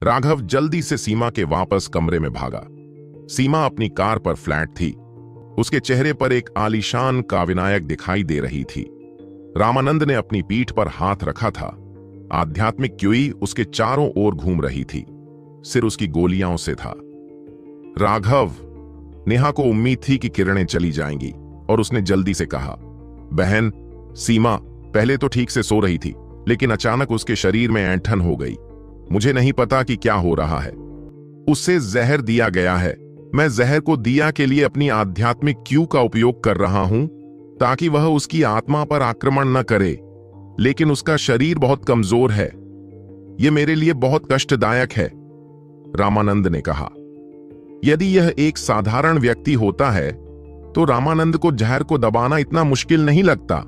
राघव जल्दी से सीमा के वापस कमरे में भागा। सीमा अपनी कार पर फ्लैट थी। उसके चेहरे पर एक आलीशान काविनायक दिखाई दे रही थी। रामानंद ने अपनी पीठ पर हाथ रखा था। आध्यात्मिक क्यूई उसके चारों ओर घूम रही थी। सिर उसकी गोलियां से था। राघव, नेहा को उम्मीद थी कि किरणें चली जाएंगी और उसने जल्दी से कहा, बहन, सीमा पहले तो ठीक से सो रही थी, लेकिन अचानक उसके शरीर में ऐंठन हो गई। मुझे नहीं पता कि क्या हो रहा है। उससे जहर दिया गया है। मैं जहर को दिया के लिए अपनी आध्यात्मिक क्यू का उपयोग कर रहा हूं ताकि वह उसकी आत्मा पर आक्रमण न करे, लेकिन उसका शरीर बहुत कमजोर है। यह मेरे लिए बहुत कष्टदायक है, रामानंद ने कहा। यदि यह एक साधारण व्यक्ति होता है तो रामानंद को जहर को दबाना इतना मुश्किल नहीं लगता,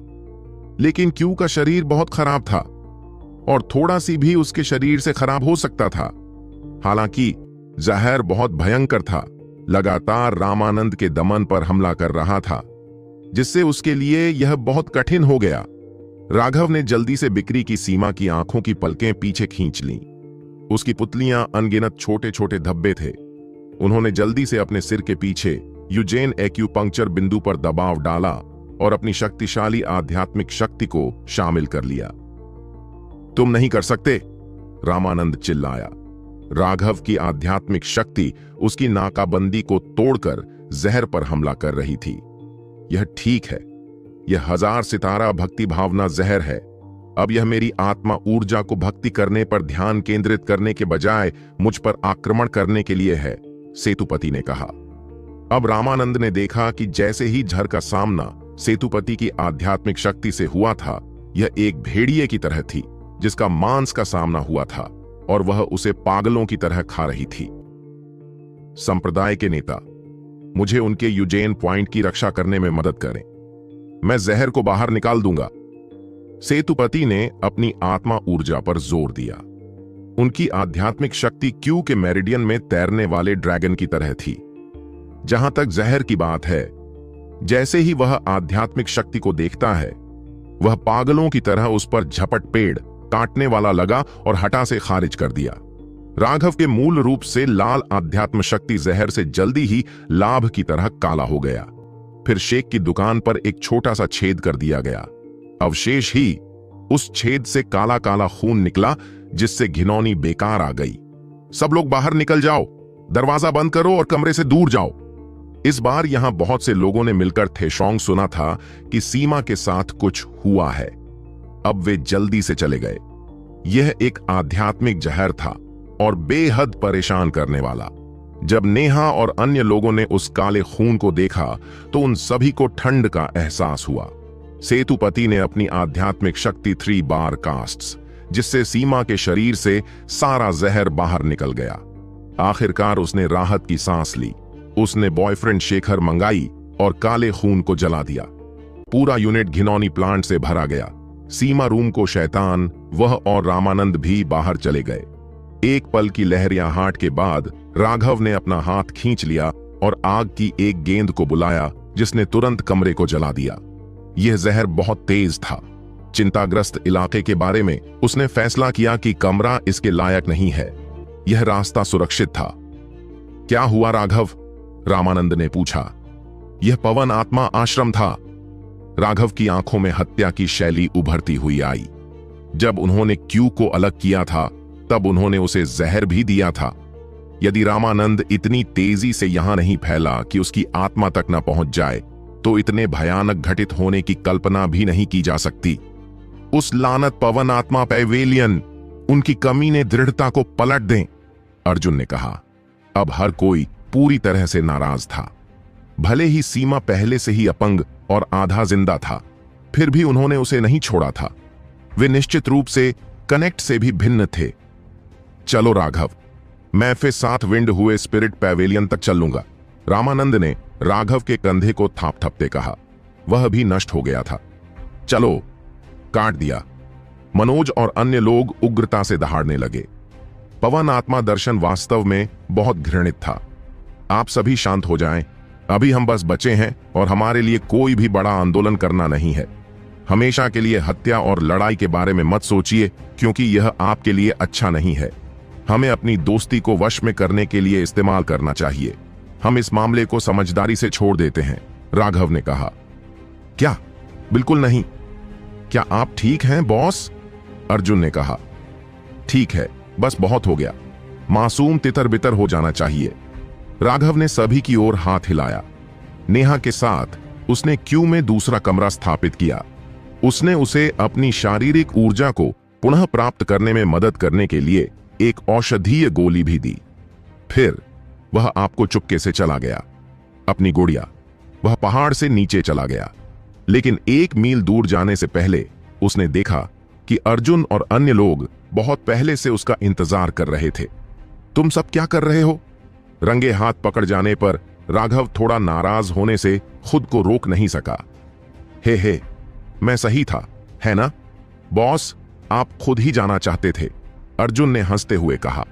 लेकिन क्यू का शरीर बहुत खराब था और थोड़ा सी भी उसके शरीर से खराब हो सकता था। हालांकि जहर बहुत भयंकर था, लगातार रामानंद के दमन पर हमला कर रहा था, जिससे उसके लिए यह बहुत कठिन हो गया। राघव ने जल्दी से बिक्री की सीमा की आंखों की पलकें पीछे खींच लीं। उसकी पुतलियां अनगिनत छोटे छोटे धब्बे थे। उन्होंने जल्दी से अपने सिर के पीछे यूजेन एक्यूपंक्चर बिंदु पर दबाव डाला और अपनी शक्तिशाली आध्यात्मिक शक्ति को शामिल कर लिया। तुम नहीं कर सकते, रामानंद चिल्लाया। राघव की आध्यात्मिक शक्ति उसकी नाकाबंदी को तोड़कर जहर पर हमला कर रही थी। यह ठीक है, यह 1000 सितारा भक्ति भावना जहर है। अब यह मेरी आत्मा ऊर्जा को भक्ति करने पर ध्यान केंद्रित करने के बजाय मुझ पर आक्रमण करने के लिए है, सेतुपति ने कहा। अब रामानंद ने देखा कि जैसे ही झर का सामना सेतुपति की आध्यात्मिक शक्ति से हुआ था, यह एक भेड़िए की तरह थी जिसका मांस का सामना हुआ था और वह उसे पागलों की तरह खा रही थी। संप्रदाय के नेता, मुझे उनके यूजेन पॉइंट की रक्षा करने में मदद करें। मैं जहर को बाहर निकाल दूंगा। सेतुपति ने अपनी आत्मा ऊर्जा पर जोर दिया। उनकी आध्यात्मिक शक्ति क्यू के मेरिडियन में तैरने वाले ड्रैगन की तरह थी। जहां तक जहर की बात है, जैसे ही वह आध्यात्मिक शक्ति को देखता है, वह पागलों की तरह उस पर झपट पेड़ काटने वाला लगा और हटा से खारिज कर दिया। राघव के मूल रूप से लाल आध्यात्म शक्ति जहर से जल्दी ही लाभ की तरह काला हो गया। फिर शेख की दुकान पर एक छोटा सा छेद कर दिया गया। अवशेष ही उस छेद से काला काला खून निकला, जिससे घिनौनी बेकार आ गई। सब लोग बाहर निकल जाओ, दरवाजा बंद करो और कमरे से दूर जाओ। इस बार यहां बहुत से लोगों ने मिलकर थेशोंग सुना था कि सीमा के साथ कुछ हुआ है। अब वे जल्दी से चले गए। यह एक आध्यात्मिक जहर था और बेहद परेशान करने वाला। जब नेहा और अन्य लोगों ने उस काले खून को देखा तो उन सभी को ठंड का एहसास हुआ। सेतुपति ने अपनी आध्यात्मिक शक्ति 3 बार कास्ट्स, जिससे सीमा के शरीर से सारा जहर बाहर निकल गया। आखिरकार उसने राहत की सांस ली। उसने बॉयफ्रेंड शेखर मंगाई और काले खून को जला दिया। पूरा यूनिट घिनौनी प्लांट से भरा गया। सीमा रूम को शैतान, वह और रामानंद भी बाहर चले गए। एक पल की लहरियाहट के बाद राघव ने अपना हाथ खींच लिया और आग की एक गेंद को बुलाया, जिसने तुरंत कमरे को जला दिया। यह जहर बहुत तेज था। चिंताग्रस्त इलाके के बारे में उसने फैसला किया कि कमरा इसके लायक नहीं है। यह रास्ता सुरक्षित था। क्या हुआ राघव? रामानंद ने पूछा। यह पवन आत्मा आश्रम था। राघव की आंखों में हत्या की शैली उभरती हुई आई। जब उन्होंने क्यू को अलग किया था, तब उन्होंने उसे जहर भी दिया था। यदि रामानंद इतनी तेजी से यहां नहीं फैला कि उसकी आत्मा तक न पहुंच जाए, तो इतने भयानक घटित होने की कल्पना भी नहीं की जा सकती। उस लानत पवन आत्मा पैवेलियन, उनकी कमीने दृढ़ता को पलट दें, अर्जुन ने कहा। अब हर कोई पूरी तरह से नाराज था। भले ही सीमा पहले से ही अपंग और आधा जिंदा था, फिर भी उन्होंने उसे नहीं छोड़ा था। वे निश्चित रूप से कनेक्ट से भी भिन्न थे। चलो राघव, मैं फिर 7 विंड हुए स्पिरिट पैवेलियन तक चलूंगा, रामानंद ने राघव के कंधे को थाप-थपते कहा। वह भी नष्ट हो गया था। चलो, काट दिया। मनोज और अन्य लोग उग्रता से दहाड़ने लगे। पवन आत्मा दर्शन वास्तव में बहुत घृणित था। आप सभी शांत हो जाएं। अभी हम बस बचे हैं और हमारे लिए कोई भी बड़ा आंदोलन करना नहीं है। हमेशा के लिए हत्या और लड़ाई के बारे में मत सोचिए, क्योंकि यह आपके लिए अच्छा नहीं है। हमें अपनी दोस्ती को वश में करने के लिए इस्तेमाल करना चाहिए। हम इस मामले को समझदारी से छोड़ देते हैं, राघव ने कहा। क्या? बिल्कुल नहीं। क्या आप ठीक हैं बॉस? अर्जुन ने कहा। ठीक है, बस बहुत हो गया। मासूम तितर बितर हो जाना चाहिए। राघव ने सभी की ओर हाथ हिलाया। नेहा के साथ उसने क्यू में दूसरा कमरा स्थापित किया। उसने उसे अपनी शारीरिक ऊर्जा को पुनः प्राप्त करने में मदद करने के लिए एक औषधीय गोली भी दी। फिर वह आपको चुपके से चला गया। अपनी गुड़िया, वह पहाड़ से नीचे चला गया। लेकिन 1 मील दूर जाने से पहले उसने देखा कि अर्जुन और अन्य लोग बहुत पहले से उसका इंतजार कर रहे थे। तुम सब क्या कर रहे हो? रंगे हाथ पकड़ जाने पर राघव थोड़ा नाराज होने से खुद को रोक नहीं सका। हे, मैं सही था, है ना? बॉस, आप खुद ही जाना चाहते थे, अर्जुन ने हंसते हुए कहा।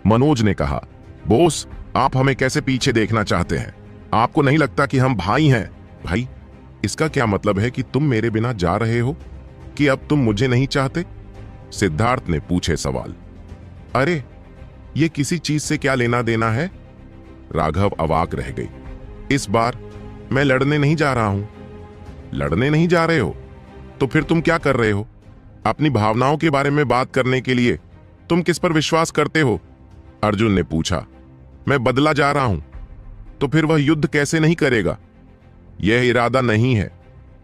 मनोज ने कहा, बॉस, आप हमें कैसे पीछे देखना चाहते हैं? आपको नहीं लगता कि हम भाई हैं? भाई, इसका क्या मतलब है कि तुम मेरे बिना जा रहे हो? कि अब तुम मुझे नहीं चाहते? सिद्धार्थ ने पूछे सवाल। अरे, ये किसी चीज से क्या लेना देना है? राघव अवाक रह गई। इस बार मैं लड़ने नहीं जा रहा हूं। लड़ने नहीं जा रहे हो? तो फिर तुम क्या कर रहे हो? अपनी भावनाओं के बारे में बात करने के लिए तुम किस पर विश्वास करते हो? अर्जुन ने पूछा। मैं बदला जा रहा हूं, तो फिर वह युद्ध कैसे नहीं करेगा? यह इरादा नहीं है।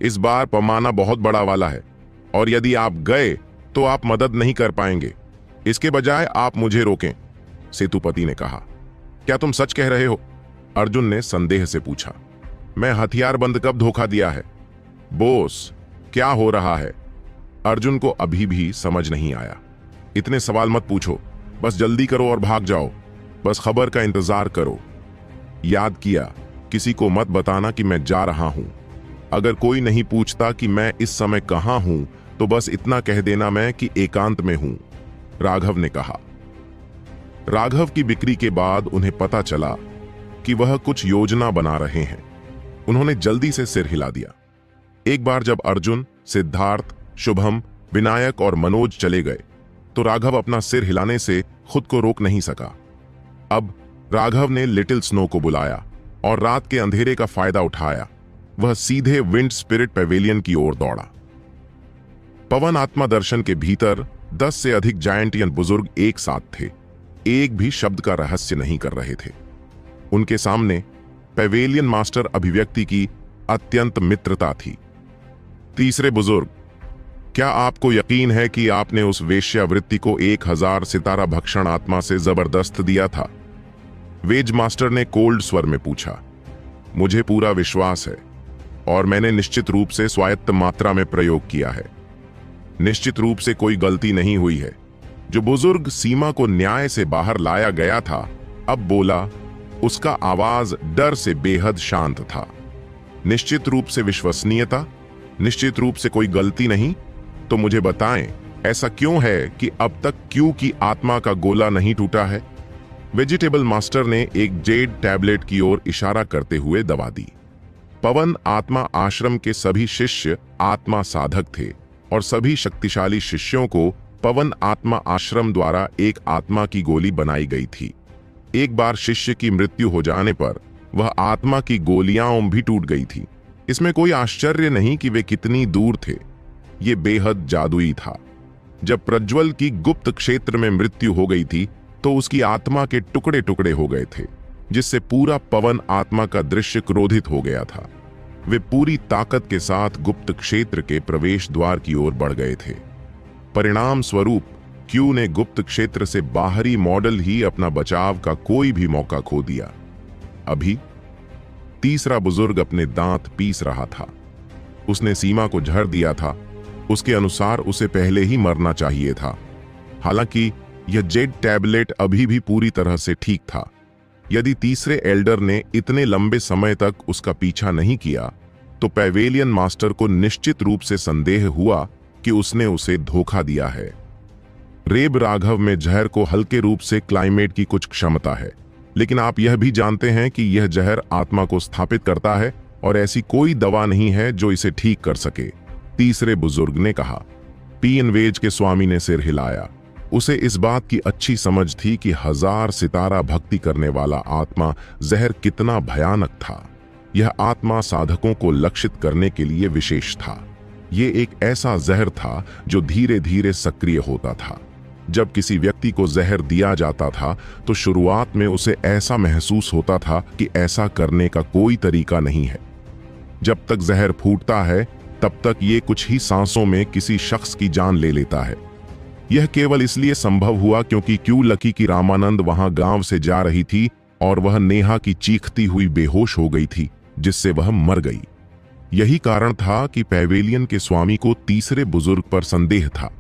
इस बार पैमाना बहुत बड़ा वाला है, और यदि आप गए तो आप मदद नहीं कर पाएंगे। इसके बजाय आप मुझे रोकें, सेतुपति ने कहा। क्या तुम सच कह रहे हो? अर्जुन ने संदेह से पूछा। मैं हथियारबंद कब धोखा दिया है? बॉस, क्या हो रहा है? अर्जुन को अभी भी समझ नहीं आया। इतने सवाल मत पूछो, बस जल्दी करो और भाग जाओ। बस खबर का इंतजार करो। याद किया, किसी को मत बताना कि मैं जा रहा हूं। अगर कोई नहीं पूछता कि मैं इस समय कहां हूं, तो बस इतना कह देना मैं कि एकांत में हूं, राघव ने कहा। राघव की बिक्री के बाद उन्हें पता चला कि वह कुछ योजना बना रहे हैं। उन्होंने जल्दी से सिर हिला दिया। एक बार जब अर्जुन, सिद्धार्थ, शुभम, विनायक और मनोज चले गए, तो राघव अपना सिर हिलाने से खुद को रोक नहीं सका। अब राघव ने लिटिल स्नो को बुलाया और रात के अंधेरे का फायदा उठाया वह सीधे विंड स्पिरिट पैवेलियन की ओर दौड़ा। पवन आत्मा दर्शन के भीतर 10 से अधिक जायंटियन बुजुर्ग एक साथ थे। एक भी शब्द का रहस्य नहीं कर रहे थे। उनके सामने पैवेलियन मास्टर अभिव्यक्ति की अत्यंत मित्रता थी। तीसरे बुजुर्ग, क्या आपको यकीन है कि आपने उस वेश्यावृत्ति को 1000 सितारा भक्षण आत्मा से जबरदस्त दिया था? वेज मास्टर ने कोल्ड स्वर में पूछा। मुझे पूरा विश्वास है, और मैंने निश्चित रूप से स्वायत्त मात्रा में प्रयोग किया है। निश्चित रूप से कोई गलती नहीं हुई है। जो बुजुर्ग सीमा को न्याय से बाहर लाया गया था, अब बोला। उसका आवाज डर से बेहद शांत था। निश्चित रूप से विश्वसनीयता, निश्चित रूप से कोई गलती नहीं। तो मुझे बताएं, ऐसा क्यों है कि अब तक क्यू की आत्मा का गोला नहीं टूटा है? वेजिटेबल मास्टर ने एक जेड टैबलेट की ओर इशारा करते हुए दबा दी। पवन आत्मा आश्रम के सभी शिष्य आत्मा साधक थे, और सभी शक्तिशाली शिष्यों को पवन आत्मा आश्रम द्वारा एक आत्मा की गोली बनाई गई थी। एक बार शिष्य की मृत्यु हो जाने पर वह आत्मा की गोलियां भी टूट गई थी। इसमें कोई आश्चर्य नहीं कि वे कितनी दूर थे। ये बेहद जादुई था। जब प्रज्वल की गुप्त क्षेत्र में मृत्यु हो गई थी, तो उसकी आत्मा के टुकड़े टुकड़े हो गए थे, जिससे पूरा पवन आत्मा का दृश्य क्रोधित हो गया था। वे पूरी ताकत के साथ गुप्त क्षेत्र के प्रवेश द्वार की ओर बढ़ गए थे। परिणाम स्वरूप क्यू ने गुप्त क्षेत्र से बाहरी मॉडल ही अपना बचाव का कोई भी मौका खो दिया। अभी तीसरा बुजुर्ग अपने दांत पीस रहा था। उसने सीमा को झड़ दिया था। उसके अनुसार उसे पहले ही मरना चाहिए था। हालांकि यह जेड टैबलेट अभी भी पूरी तरह से ठीक था। यदि तीसरे एल्डर ने इतने लंबे समय तक उसका पीछा नहीं किया, तो पैवेलियन मास्टर को निश्चित रूप से संदेह हुआ कि उसने उसे धोखा दिया है। रेब राघव में जहर को हल्के रूप से क्लाइमेट की कुछ क्षमता है, लेकिन आप यह भी जानते हैं कि यह जहर आत्मा को स्थापित करता है, और ऐसी कोई दवा नहीं है जो इसे ठीक कर सके, तीसरे बुजुर्ग ने कहा। पीएन वेज के स्वामी ने सिर हिलाया। उसे इस बात की अच्छी समझ थी कि 1000 सितारा भक्ति करने वाला आत्मा जहर कितना भयानक था। यह आत्मा साधकों को लक्षित करने के लिए विशेष था। ये एक ऐसा जहर था जो धीरे धीरे सक्रिय होता था। जब किसी व्यक्ति को जहर दिया जाता था तो शुरुआत में उसे ऐसा महसूस होता था कि ऐसा करने का कोई तरीका नहीं है। जब तक जहर फूटता है तब तक ये कुछ ही सांसों में किसी शख्स की जान ले लेता है। यह केवल इसलिए संभव हुआ क्योंकि क्यों लकी की रामानंद वहां गांव से जा रही थी और वह नेहा की चीखती हुई बेहोश हो गई थी, जिससे वह मर गई। यही कारण था कि पैवेलियन के स्वामी को तीसरे बुजुर्ग पर संदेह था।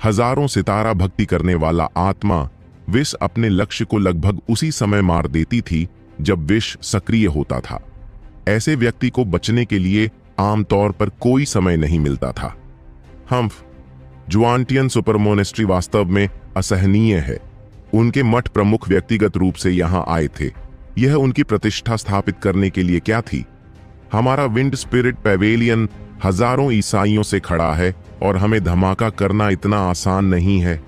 हजारों सितारा भक्ति करने वाला आत्मा विष अपने लक्ष्य को लगभग उसी समय मार देती थी जब विष सक्रिय होता था। ऐसे व्यक्ति को बचने के लिए आमतौर पर कोई समय नहीं मिलता था। हम्फ जुआनटियन सुपर मोनेस्ट्री वास्तव में असहनीय है। उनके मठ प्रमुख व्यक्तिगत रूप से यहां आए थे। यह उनकी प्रतिष्ठा स्थापित करने के लिए क्या थी? हमारा विंड स्पिरिट पैवेलियन हजारों ईसाइयों से खड़ा है और हमें धमाका करना इतना आसान नहीं है।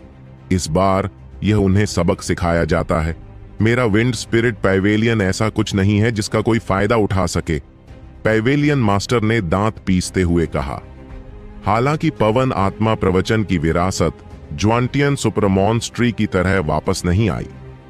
इस बार यह उन्हें सबक सिखाया जाता है। मेरा विंड स्पिरिट पैवेलियन ऐसा कुछ नहीं है जिसका कोई फायदा उठा सके, पैवेलियन मास्टर ने दांत पीसते हुए कहा। हालांकि पवन आत्मा प्रवचन की विरासत ज्वांटियन सुपरमॉन्स्ट्री की तरह वापस नहीं आई।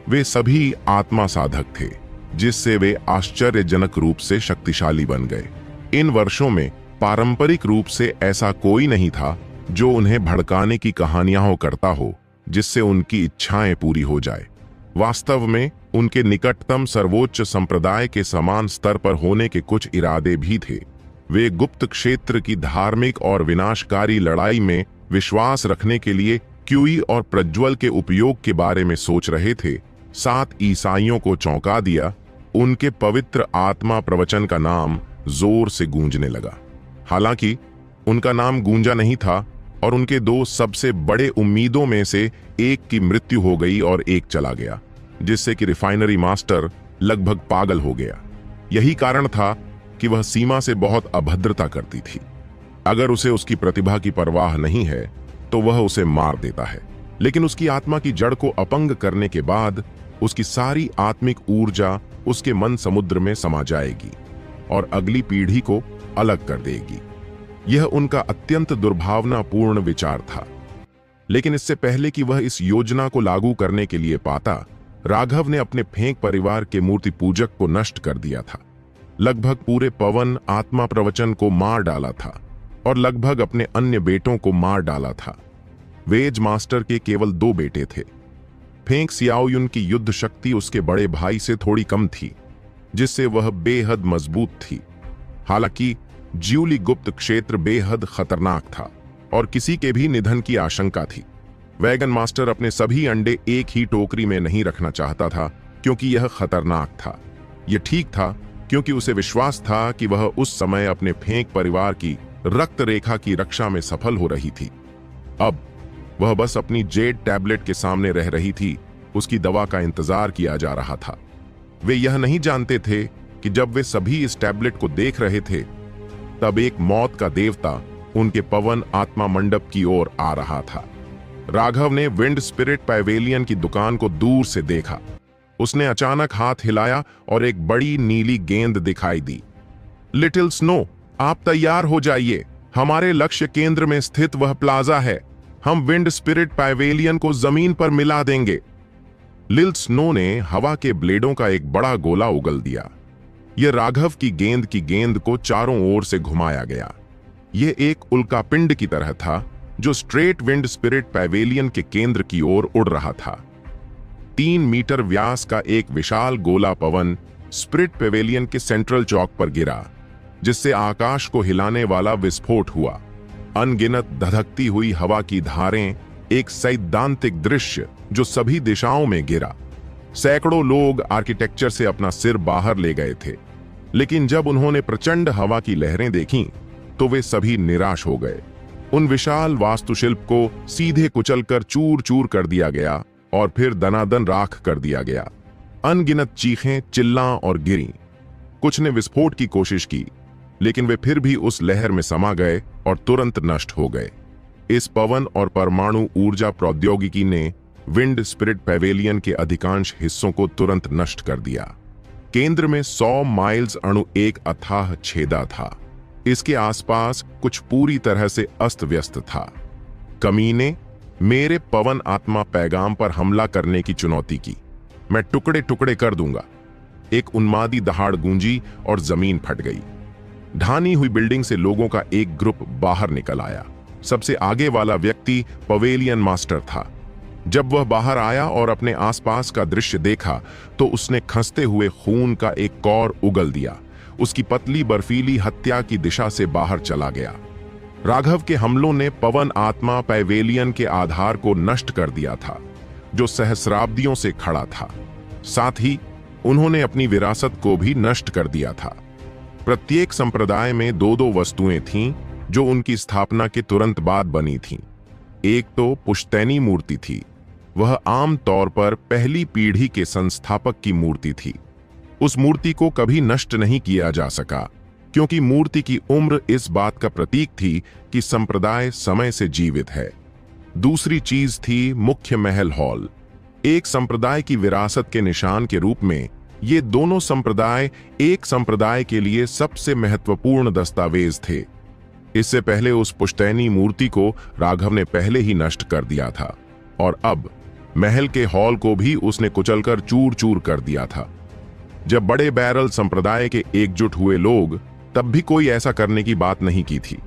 वे सभी आत्मा साधक थे, जिससे वे आश्चर्यजनक रूप से शक्तिशाली बन गए। इन वर्षों में पारंपरिक रूप से ऐसा कोई नहीं था जो उन्हें भड़काने की कहानियां करता हो जिससे उनकी इच्छाएं पूरी हो जाए। वास्तव में उनके निकटतम सर्वोच्च संप्रदाय के समान स्तर पर होने के कुछ इरादे भी थे। वे गुप्त क्षेत्र की धार्मिक और विनाशकारी लड़ाई में विश्वास रखने के लिए क्यूई और प्रज्वल के उपयोग के बारे में सोच रहे थे। 7 ईसाइयों को चौंका दिया। उनके पवित्र आत्मा प्रवचन का नाम जोर से गूंजने लगा। हालांकि उनका नाम गूंजा नहीं था और उनके 2 सबसे बड़े उम्मीदों में से एक की मृत्यु हो गई और एक चला गया, जिससे कि रिफाइनरी मास्टर लगभग पागल हो गया। यही कारण था कि वह सीमा से बहुत अभद्रता करती थी। अगर उसे उसकी प्रतिभा की परवाह नहीं है तो वह उसे मार देता है, लेकिन उसकी आत्मा की जड़ को अपंग करने के बाद उसकी सारी आत्मिक ऊर्जा उसके मन समुद्र में समा जाएगी और अगली पीढ़ी को अलग कर देगी। यह उनका अत्यंत दुर्भावनापूर्ण विचार था। लेकिन इससे पहले कि वह इस योजना को लागू करने के लिए पाता, राघव ने अपने फेंक परिवार के मूर्ति पूजक को नष्ट कर दिया था। लगभग पूरे पवन आत्मा प्रवचन को मार डाला था और लगभग अपने अन्य बेटों को मार डाला था। वेज मास्टर के केवल 2 बेटे थे। फेंक सियाओयुन की युद्ध शक्ति उसके बड़े भाई से थोड़ी कम थी, जिससे वह बेहद मजबूत थी। हालांकि ज्यूली गुप्त क्षेत्र बेहद खतरनाक था और किसी के भी निधन की आशंका थी। वैगन मास्टर अपने सभी अंडे एक ही टोकरी में नहीं रखना चाहता था क्योंकि यह खतरनाक था। यह ठीक था क्योंकि उसे विश्वास था कि वह उस समय अपने फेंक परिवार की रक्त रेखा की रक्षा में सफल हो रही थी। अब वह बस अपनी जेड टैबलेट के सामने रह रही थी। उसकी दवा का इंतजार किया जा रहा था। वे यह नहीं जानते थे कि जब वे सभी इस टैबलेट को देख रहे थे तब एक मौत का देवता उनके पवन आत्मा मंडप की ओर आ रहा था। राघव ने विंड स्पिरिट पैवेलियन की दुकान को दूर से देखा। उसने अचानक हाथ हिलाया और एक बड़ी नीली गेंद दिखाई दी। लिटिल स्नो, आप तैयार हो जाइए। हमारे लक्ष्य केंद्र में स्थित वह प्लाजा है। हम विंड स्पिरिट पैवेलियन को जमीन पर मिला देंगे। लिल स्नो ने हवा के ब्लेडों का एक बड़ा गोला उगल दिया। यह राघव की गेंद को चारों ओर से घुमाया गया। यह एक उल्कापिंड की तरह था जो स्ट्रेट विंड स्पिरिट पैवेलियन के केंद्र की ओर उड़ रहा था। 3 मीटर व्यास का एक विशाल गोला पवन स्पिरिट पैवेलियन के सेंट्रल चौक पर गिरा, जिससे आकाश को हिलाने वाला विस्फोट हुआ। अनगिनत धधकती हुई हवा की धारें, एक सैद्धांतिक दृश्य जो सभी दिशाओं में गिरा। सैकड़ों लोग आर्किटेक्चर से अपना सिर बाहर ले गए थे, लेकिन जब उन्होंने प्रचंड हवा की लहरें देखीं तो वे सभी निराश हो गए। उन विशाल वास्तुशिल्प को सीधे कुचलकर चूर चूर कर दिया गया और फिर दनादन राख कर दिया गया। अनगिनत चीखें, चिल्लां और गिरीं। कुछ ने विस्फोट की कोशिश की, लेकिन वे फिर भी उस लहर में समा गए और तुरंत नष्ट हो गए। इस पवन और परमाणु ऊर्जा प्रौद्योगिकी ने विंड स्पिरिट पैवेलियन के अधिकांश हिस्सों को तुरंत नष्ट कर दिया। केंद्र में 100 माइल्स अणु एक अथाह छेदा था। इसके आसपास कुछ पूरी तरह से अस्त व्यस्त था। कमीने मेरे पवन आत्मा पैगाम पर हमला करने की चुनौती की। मैं टुकड़े टुकड़े कर दूंगा। एक उन्मादी दहाड़ गूंजी और जमीन फट गई। ढानी हुई बिल्डिंग से लोगों का एक ग्रुप बाहर निकल आया। सबसे आगे वाला व्यक्ति पवेलियन मास्टर था। जब वह बाहर आया और अपने आसपास का दृश्य देखा तो उसने खंसते हुए खून का एक कौर उगल दिया। उसकी पतली बर्फीली हत्या की दिशा से बाहर चला गया। राघव के हमलों ने पवन आत्मा पैवेलियन के आधार को नष्ट कर दिया था, जो सहस्राब्दियों से खड़ा था। साथ ही उन्होंने अपनी विरासत को भी नष्ट कर दिया था। प्रत्येक संप्रदाय में दो दो वस्तुएं थीं जो उनकी स्थापना के तुरंत बाद बनी थीं। एक तो पुश्तैनी मूर्ति थी। वह आम तौर पर पहली पीढ़ी के संस्थापक की मूर्ति थी। उस मूर्ति को कभी नष्ट नहीं किया जा सका, क्योंकि मूर्ति की उम्र इस बात का प्रतीक थी कि संप्रदाय समय से जीवित है। दूसरी चीज थी मुख्य महल हॉल। एक संप्रदाय की विरासत के निशान के रूप में ये दोनों संप्रदाय एक संप्रदाय के लिए सबसे महत्वपूर्ण दस्तावेज थे। इससे पहले उस पुश्तैनी मूर्ति को राघव ने पहले ही नष्ट कर दिया था और अब महल के हॉल को भी उसने कुचलकर चूर चूर कर दिया था। जब बड़े बैरल संप्रदाय के एकजुट हुए लोग, तब भी कोई ऐसा करने की बात नहीं की थी।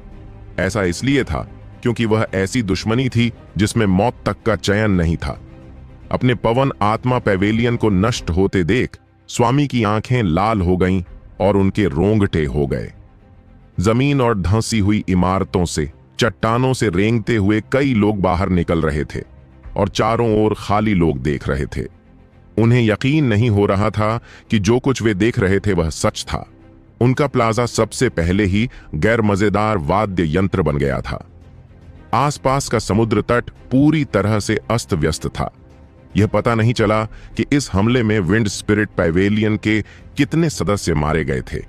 ऐसा इसलिए था क्योंकि वह ऐसी दुश्मनी थी जिसमें मौत तक का चयन नहीं था। अपने पवन आत्मा पैवेलियन को नष्ट होते देख स्वामी की आंखें लाल हो गईं और उनके रोंगटे हो गए। जमीन और धंसी हुई इमारतों से, चट्टानों से रेंगते हुए कई लोग बाहर निकल रहे थे और चारों ओर खाली लोग देख रहे थे। उन्हें यकीन नहीं हो रहा था कि जो कुछ वे देख रहे थे वह सच था। उनका प्लाजा सबसे पहले ही गैर मजेदार वाद्य यंत्र बन गया था। आसपास का समुद्र तट पूरी तरह से अस्त व्यस्त था। यह पता नहीं चला कि इस हमले में विंड स्पिरिट पैवेलियन के कितने सदस्य मारे गए थे।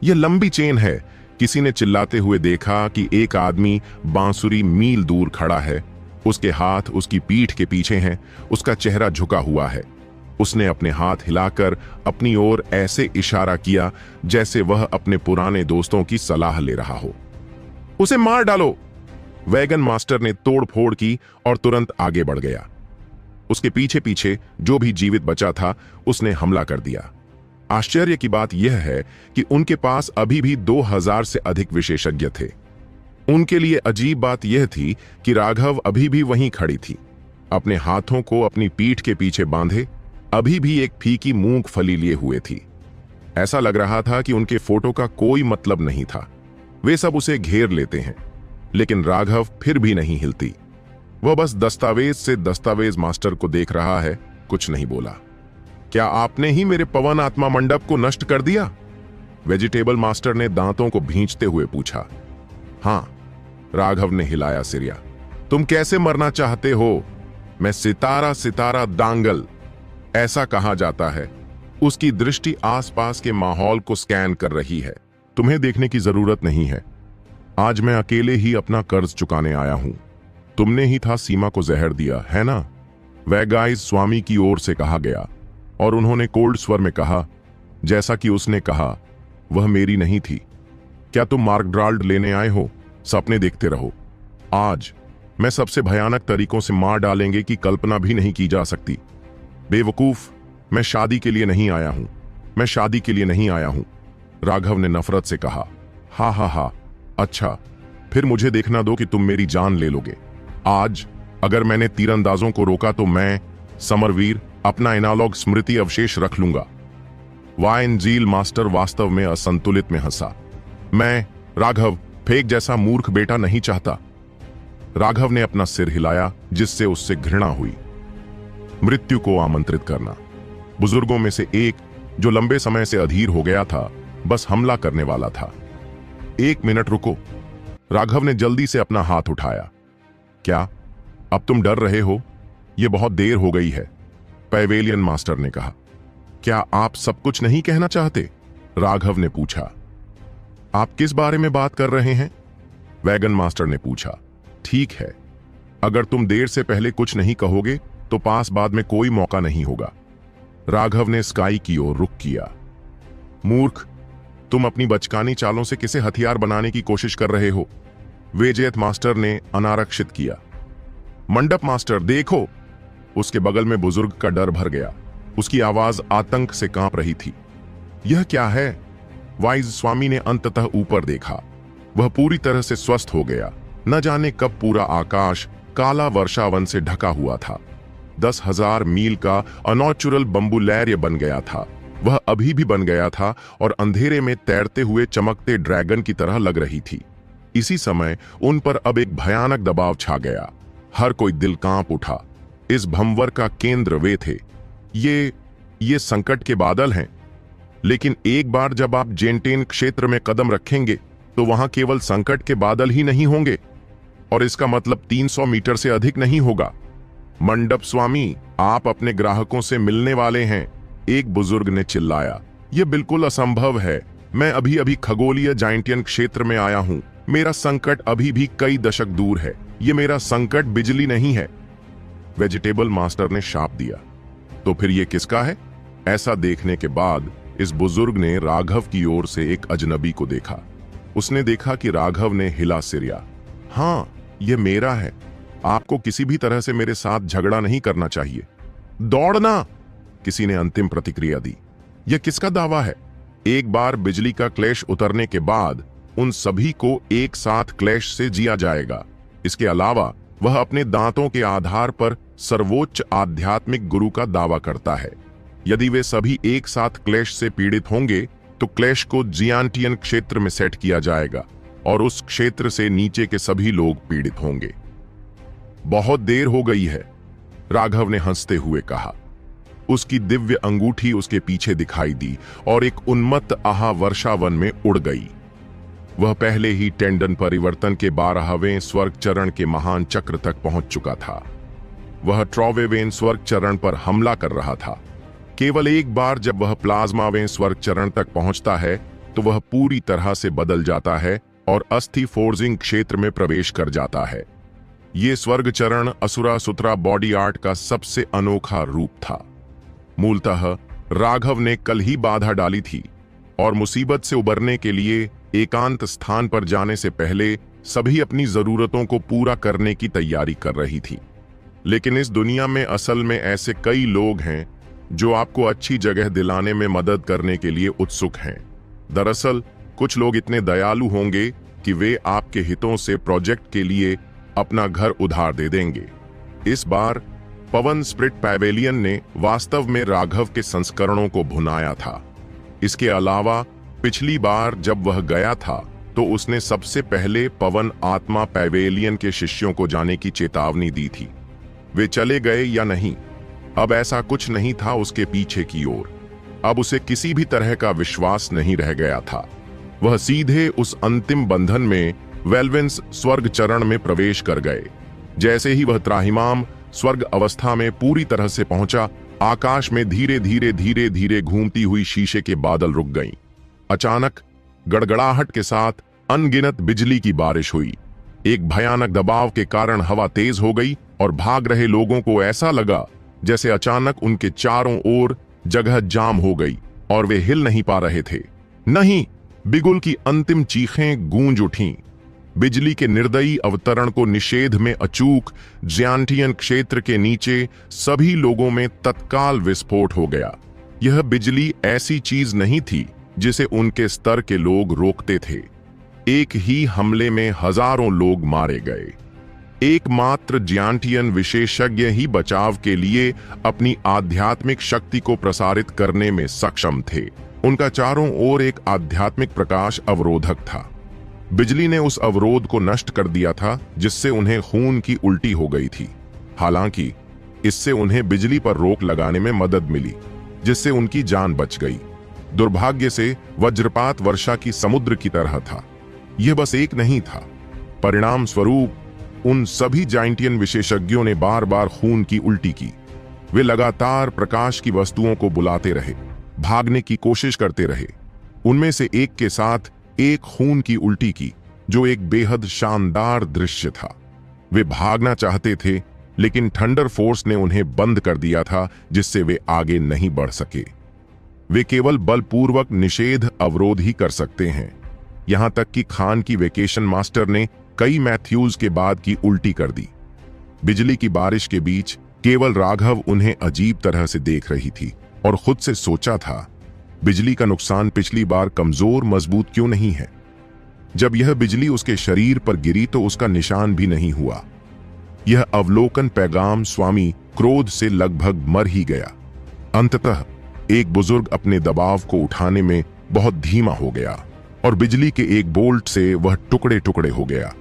यह लंबी चेन है। किसी ने चिल्लाते हुए देखा कि एक आदमी बांसुरी मील दूर खड़ा है। उसके हाथ उसकी पीठ के पीछे हैं। उसका चेहरा झुका हुआ है। उसने अपने हाथ हिलाकर अपनी ओर ऐसे इशारा किया जैसे वह अपने पुराने दोस्तों की सलाह ले रहा हो। उसे मार डालो। वैगन मास्टर ने तोड़फोड़ की और तुरंत आगे बढ़ गया। उसके पीछे पीछे जो भी जीवित बचा था उसने हमला कर दिया। आश्चर्य की बात यह है कि उनके पास अभी भी 2000 से अधिक विशेषज्ञ थे। उनके लिए अजीब बात यह थी कि राघव अभी भी वहीं खड़ी थी, अपने हाथों को अपनी पीठ के पीछे बांधे, अभी भी एक फीकी मूंगफली लिए हुए थी। ऐसा लग रहा था कि उनके फोटो का कोई मतलब नहीं था। वे सब उसे घेर लेते हैं, लेकिन राघव फिर भी नहीं हिलती। वह बस दस्तावेज से दस्तावेज मास्टर को देख रहा है, कुछ नहीं बोला। क्या आपने ही मेरे पवन आत्मा मंडप को नष्ट कर दिया? वेजिटेबल मास्टर ने दांतों को भींचते हुए पूछा। हां, राघव ने हिलाया सिरिया। तुम कैसे मरना चाहते हो? मैं सितारा सितारा दांगल, ऐसा कहा जाता है। उसकी दृष्टि आसपास के माहौल को स्कैन कर रही है। तुम्हें देखने की जरूरत नहीं है। आज मैं अकेले ही अपना कर्ज चुकाने आया हूं। तुमने ही था सीमा को जहर दिया, है ना? वैगाइज स्वामी की ओर से कहा गया और उन्होंने कोल्ड स्वर में कहा, जैसा कि उसने कहा, वह मेरी नहीं थी। क्या तुम मार्कडराल्ड लेने आए हो? सपने देखते रहो। आज मैं सबसे भयानक तरीकों से मार डालेंगे कि कल्पना भी नहीं की जा सकती। बेवकूफ, मैं शादी के लिए नहीं आया हूं। मैं शादी के लिए नहीं आया हूं। राघव ने नफरत से कहा। हा हा हा, अच्छा, फिर मुझे देखना दो कि तुम मेरी जान ले लोगे। आज अगर मैंने तीरंदाजों को रोका तो मैं, समरवीर, अपना एनालॉग स्मृति अवशेष रख लूंगा। वाइनजील मास्टर वास्तव में असंतुलित में हंसा। मैं, राघव, फेक जैसा मूर्ख बेटा नहीं चाहता। राघव ने अपना सिर हिलाया, जिससे उससे घृणा हुई। मृत्यु को आमंत्रित करना। बुजुर्गों में से एक, जो लंबे समय से अधीर हो गया था, बस हमला करने वाला था। 1 मिनट रुको। राघव ने जल्दी से अपना हाथ उठाया। क्या अब तुम डर रहे हो? यह बहुत देर हो गई है, पैवेलियन मास्टर ने कहा। क्या आप सब कुछ नहीं कहना चाहते? राघव ने पूछा। आप किस बारे में बात कर रहे हैं? वैगन मास्टर ने पूछा। ठीक है, अगर तुम देर से पहले कुछ नहीं कहोगे तो पास बाद में कोई मौका नहीं होगा। राघव ने स्काई की ओर रुख किया। मूर्ख, तुम अपनी बचकानी चालों से किसे हथियार बनाने की कोशिश कर रहे हो? वेजयत मास्टर ने अनारक्षित किया। मंडप मास्टर देखो! उसके बगल में बुजुर्ग का डर भर गया। उसकी आवाज आतंक से कांप रही थी। यह क्या है? वाइज स्वामी ने अंततः ऊपर देखा। वह पूरी तरह से स्वस्थ हो गया। न जाने कब पूरा आकाश काला वर्षावन से ढका हुआ था। 10,000 मील का अनौचुरल बम्बुलैर्य बन गया था। वह अभी भी बन गया था और अंधेरे में तैरते हुए चमकते ड्रैगन की तरह लग रही थी। इसी समय उन पर अब एक भयानक दबाव छा गया। हर कोई दिल कांप उठा। इस भंवर का केंद्र वे थे। ये संकट के बादल हैं। लेकिन एक बार जब आप जेंटेन क्षेत्र में कदम रखेंगे तो वहां केवल संकट के बादल ही नहीं होंगे, और इसका मतलब 300 मीटर से अधिक नहीं होगा। मंडप स्वामी, आप अपने ग्राहकों से मिलने वाले हैं, एक बुजुर्ग ने चिल्लाया। यह बिल्कुल असंभव है। मैं अभी अभी खगोलीय जाइंटियन क्षेत्र में आया हूं। मेरा संकट अभी भी कई दशक दूर है। यह मेरा संकट बिजली नहीं है। वेजिटेबल मास्टर ने शाप दिया। तो फिर यह किसका है? ऐसा देखने के बाद इस बुजुर्ग ने राघव की ओर से एक अजनबी को देखा। उसने देखा कि राघव ने हिला सिरिया। हाँ, यह मेरा है। आपको किसी भी तरह से मेरे साथ झगड़ा नहीं करना चाहिए। दौड़ना! किसी ने अंतिम प्रतिक्रिया दी। यह किसका दावा है? एक बार बिजली का क्लैश उतरने के बाद उन सभी को एक साथ क्लैश से जिया जाएगा। इसके अलावा वह अपने दांतों के आधार पर सर्वोच्च आध्यात्मिक गुरु का दावा करता है। यदि वे सभी एक साथ क्लैश से पीड़ित होंगे तो क्लैश को जियांटियन क्षेत्र में सेट किया जाएगा और उस क्षेत्र से नीचे के सभी लोग पीड़ित होंगे। बहुत देर हो गई है, राघव ने हंसते हुए कहा। उसकी दिव्य अंगूठी उसके पीछे दिखाई दी और एक उन्मत्त आह वर्षावन में उड़ गई। वह पहले ही टेंडन परिवर्तन के 12वें स्वर्ग चरण के महान चक्र तक पहुंच चुका था। वह ट्रॉवेवेन स्वर्ग चरण पर हमला कर रहा था। केवल एक बार जब वह प्लाज्मावें स्वर्ग चरण तक पहुंचता है तो वह पूरी तरह से बदल जाता है और अस्थि फोर्जिंग क्षेत्र में प्रवेश कर जाता है। ये स्वर्ग चरण असुरा सुतरा बॉडी आर्ट का सबसे अनोखा रूप था। मूलतः राघव ने कल ही बाधा डाली थी और मुसीबत से उबरने के लिए एकांत स्थान पर जाने से पहले सभी अपनी जरूरतों को पूरा करने की तैयारी कर रही थी। लेकिन इस दुनिया में असल में ऐसे कई लोग हैं जो आपको अच्छी जगह दिलाने में मदद करने के लिए उत्सुक हैं। दरअसल कुछ लोग इतने दयालु होंगे कि वे आपके हितों से प्रोजेक्ट के लिए अपना घर उधार दे देंगे। इस बार पवन स्प्रिट पैवेलियन ने वास्तव में राघव के संस्करणों को भुनाया था। इसके अलावा पिछली बार जब वह गया था तो उसने सबसे पहले पवन आत्मा पैवेलियन के शिष्यों को जाने की चेतावनी दी थी। वे चले गए या नहीं, अब ऐसा कुछ नहीं था उसके पीछे की ओर। अब उसे किसी भी तरह का विश्वास नहीं रह गया था। वह सीधे उस अंतिम बंधन में वेलवेंस स्वर्ग चरण में प्रवेश कर गए। जैसे ही वह त्राहिमाम स्वर्ग अवस्था में पूरी तरह से पहुंचा, आकाश में धीरे धीरे धीरे धीरे घूमती हुई शीशे के बादल रुक गईं। अचानक गड़गड़ाहट के साथ अनगिनत बिजली की बारिश हुई। एक भयानक दबाव के कारण हवा तेज हो गई और भाग रहे लोगों को ऐसा लगा जैसे अचानक उनके चारों ओर जगह जाम हो गई और वे हिल नहीं पा रहे थे। नहीं, बिगुल की अंतिम चीखें गूंज उठीं। बिजली के निर्दयी अवतरण को निषेध में अचूक जियांटियन क्षेत्र के नीचे सभी लोगों में तत्काल विस्फोट हो गया। यह बिजली ऐसी चीज नहीं थी जिसे उनके स्तर के लोग रोकते थे। एक ही हमले में हजारों लोग मारे गए। एकमात्र जियांटियन विशेषज्ञ ही बचाव के लिए अपनी आध्यात्मिक शक्ति को प्रसारित करने में सक्षम थे। उनका चारों ओर एक आध्यात्मिक प्रकाश अवरोधक था। बिजली ने उस अवरोध को नष्ट कर दिया था जिससे उन्हें खून की उल्टी हो गई थी। हालांकि इससे उन्हें बिजली पर रोक लगाने में मदद मिली, जिससे उनकी जान बच गई। दुर्भाग्य से वज्रपात वर्षा की समुद्र की तरह था। यह बस एक नहीं था। परिणाम स्वरूप उन सभी जाइंटियन विशेषज्ञों ने बार बार खून की उल्टी की। वे लगातार प्रकाश की वस्तुओं को बुलाते रहे, भागने की कोशिश करते रहे। उनमें से एक के साथ एक खून की उल्टी की, जो एक बेहद शानदार दृश्य था। वे भागना चाहते थे, लेकिन थंडर फोर्स ने उन्हें बंद कर दिया था, जिससे वे आगे नहीं बढ़ सके। वे केवल बलपूर्वक निषेध अवरोध ही कर सकते हैं। यहां तक कि खान की वेकेशन मास्टर ने कई मैथ्यूज के बाद की उल्टी कर दी। बिजली की बारिश के बीच केवल राघव उन्हें अजीब तरह से देख रही थी और खुद से सोचा था, बिजली का नुकसान पिछली बार कमजोर मजबूत क्यों नहीं है? जब यह बिजली उसके शरीर पर गिरी तो उसका निशान भी नहीं हुआ। यह अवलोकन पैगाम स्वामी क्रोध से लगभग मर ही गया। अंततः एक बुजुर्ग अपने दबाव को उठाने में बहुत धीमा हो गया और बिजली के एक बोल्ट से वह टुकड़े टुकड़े हो गया।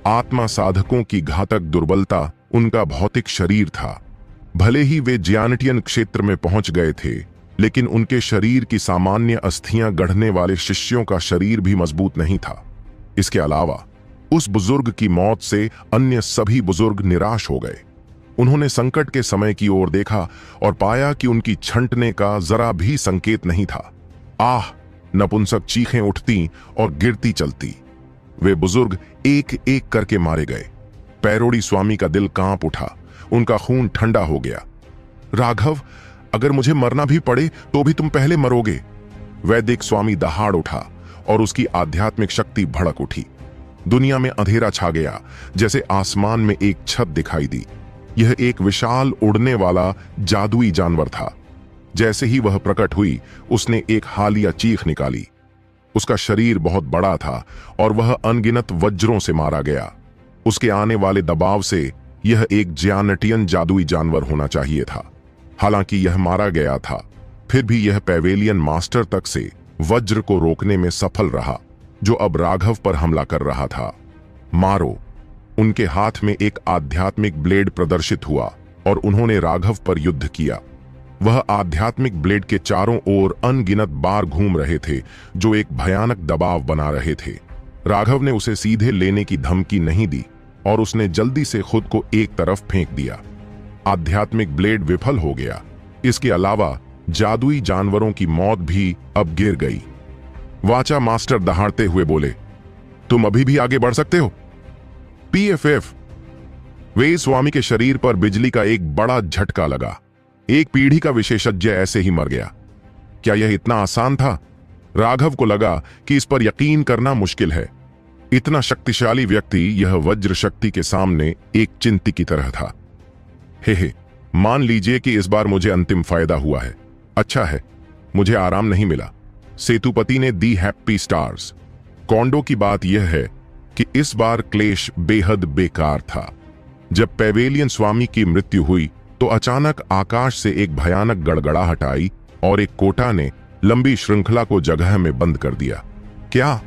आत्मा साधकों की घातक दुर्बलता उनका भौतिक शरीर था। भले ही वे ज्यानटियन क्षेत्र में पहुंच गए थे, लेकिन उनके शरीर की सामान्य अस्थियां गढ़ने वाले शिष्यों का शरीर भी मजबूत नहीं था। इसके अलावा उस बुजुर्ग की मौत से अन्य सभी बुजुर्ग निराश हो गए। उन्होंने संकट के समय की ओर देखा और पाया कि उनकी छंटने का जरा भी संकेत नहीं था। आह! नपुंसक चीखें उठती और गिरती चलती। वे बुजुर्ग एक एक करके मारे गए। पैरोड़ी स्वामी का दिल कांप उठा, उनका खून ठंडा हो गया। राघव, अगर मुझे मरना भी पड़े तो भी तुम पहले मरोगे। वैदिक स्वामी दहाड़ उठा और उसकी आध्यात्मिक शक्ति भड़क उठी। दुनिया में अंधेरा छा गया, जैसे आसमान में एक छत दिखाई दी। यह एक विशाल उड़ने वाला जादुई जानवर था। जैसे ही वह प्रकट हुई, उसने एक हालिया चीख निकाली। उसका शरीर बहुत बड़ा था और वह अनगिनत वज्रों से मारा गया। उसके आने वाले दबाव से यह एक ज्यानटियन जादुई जानवर होना चाहिए था। हालांकि यह मारा गया था, फिर भी यह पैवेलियन मास्टर तक से वज्र को रोकने में सफल रहा, जो अब राघव पर हमला कर रहा था। मारो! उनके हाथ में एक आध्यात्मिक ब्लेड प्रदर्शित हुआ और उन्होंने राघव पर युद्ध किया। वह आध्यात्मिक ब्लेड के चारों ओर अनगिनत बार घूम रहे थे, जो एक भयानक दबाव बना रहे थे। राघव ने उसे सीधे लेने की धमकी नहीं दी और उसने जल्दी से खुद को एक तरफ फेंक दिया। आध्यात्मिक ब्लेड विफल हो गया। इसके अलावा जादुई जानवरों की मौत भी अब गिर गई। वाचा मास्टर दहाड़ते हुए बोले, तुम अभी भी आगे बढ़ सकते हो। पीएफएफ! वे स्वामी के शरीर पर बिजली का एक बड़ा झटका लगा। एक पीढ़ी का विशेषज्ञ ऐसे ही मर गया। क्या यह इतना आसान था? राघव को लगा कि इस पर यकीन करना मुश्किल है। इतना शक्तिशाली व्यक्ति यह वज्र शक्ति के सामने एक चिंती की तरह था। हे, मान लीजिए कि इस बार मुझे अंतिम फायदा हुआ है। अच्छा है, मुझे आराम नहीं मिला। सेतुपति ने दी हैप्पी स्टार्स। कॉन्डो की बात यह है कि इस बार क्लेश बेहद बेकार था। जब पैवेलियन स्वामी की मृत्यु हुई तो अचानक आकाश से एक भयानक गड़गड़ाहट आई और एक कोटा ने लंबी श्रृंखला को जगह में बंद कर दिया। क्या?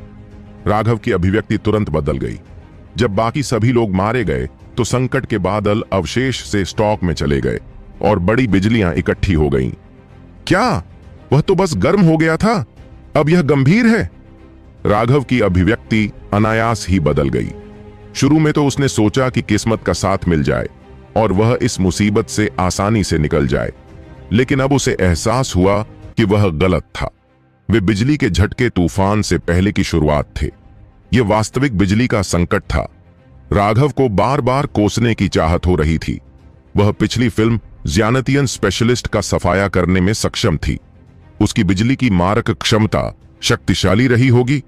राघव की अभिव्यक्ति तुरंत बदल गई। जब बाकी सभी लोग मारे गए तो संकट के बादल अवशेष से स्टॉक में चले गए और बड़ी बिजलियां इकट्ठी हो गईं। क्या? वह तो बस गर्म हो गया था, अब यह गंभीर है। राघव की अभिव्यक्ति अनायास ही बदल गई। शुरू में तो उसने सोचा कि किस्मत का साथ मिल जाए और वह इस मुसीबत से आसानी से निकल जाए, लेकिन अब उसे एहसास हुआ कि वह गलत था। वे बिजली के झटके तूफान से पहले की शुरुआत थे। यह वास्तविक बिजली का संकट था। राघव को बार बार कोसने की चाहत हो रही थी। वह पिछली फिल्म ज्यानतियन स्पेशलिस्ट का सफाया करने में सक्षम थी। उसकी बिजली की मारक क्षमता शक्तिशाली रही होगी।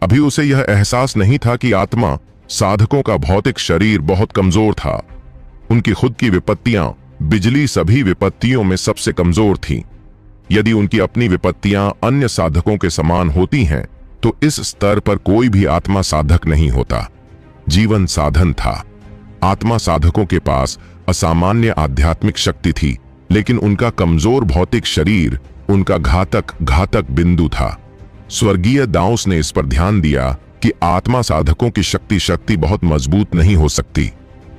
अभी उसे यह एहसास नहीं था कि आत्मा साधकों का भौतिक शरीर बहुत कमजोर था। उनकी खुद की विपत्तियां बिजली सभी विपत्तियों में सबसे कमजोर थीं। यदि उनकी अपनी विपत्तियां अन्य साधकों के समान होती हैं, तो इस स्तर पर कोई भी आत्मा साधक नहीं होता। जीवन साधन था। आत्मा साधकों के पास असामान्य आध्यात्मिक शक्ति थी, लेकिन उनका कमजोर भौतिक शरीर उनका घातक बिंदु था। स्वर्गीय दाउस ने इस पर ध्यान दिया कि आत्मा साधकों की शक्ति बहुत मजबूत नहीं हो सकती,